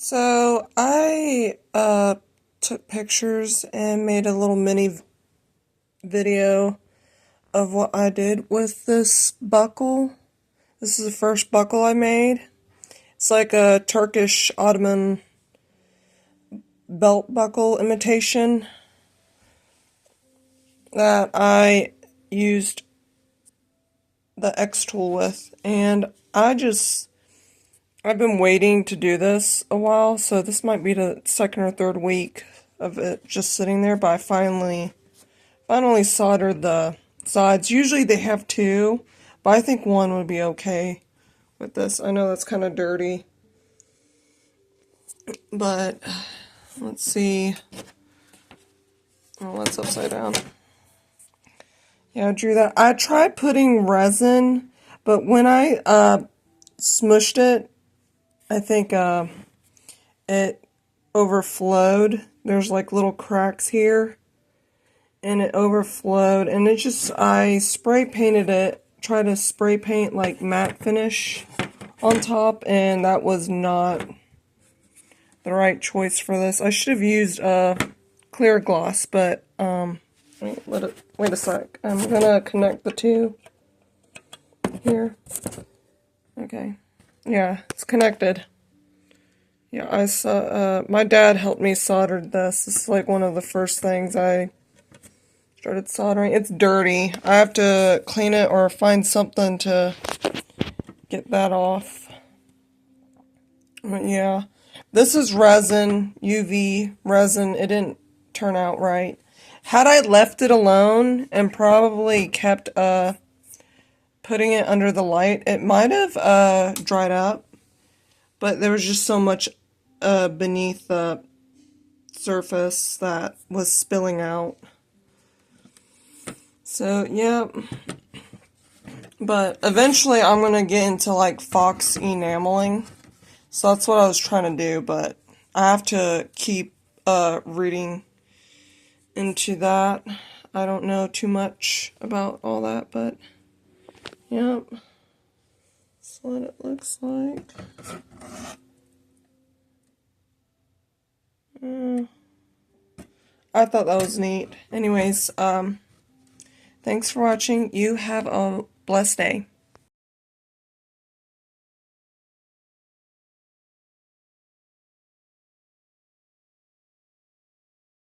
So I took pictures and made a little mini video of what I did with this buckle. This is the first buckle I made. It's like a Turkish Ottoman belt buckle imitation that I used the X tool with, and I've been waiting to do this a while, so this might be the second or third week of it just sitting there, but I finally soldered the sides. Usually they have two, but I think one would be okay with this. I know that's kind of dirty, but let's see. Oh, that's upside down. Yeah, I drew that. I tried putting resin, but when I smushed it, I think it overflowed. There's like little cracks here, and it overflowed, and I spray painted it, tried to spray paint like matte finish on top, and that was not the right choice for this. I should have used clear gloss, but wait a sec. I'm gonna connect the two here. Okay. Yeah, it's connected. Yeah, I saw, my dad helped me solder this. This is like one of the first things I started soldering. It's dirty. I have to clean it or find something to get that off. But yeah, this is resin, UV resin. It didn't turn out right. Had I left it alone and probably kept, putting it under the light, it might have dried up, but there was just so much beneath the surface that was spilling out. So yeah, but eventually I'm gonna get into like fox enameling, so that's what I was trying to do, but I have to keep reading into that. I don't know too much about all that, but yep, that's what it looks like. I thought that was neat. Anyways, thanks for watching. You have a blessed day.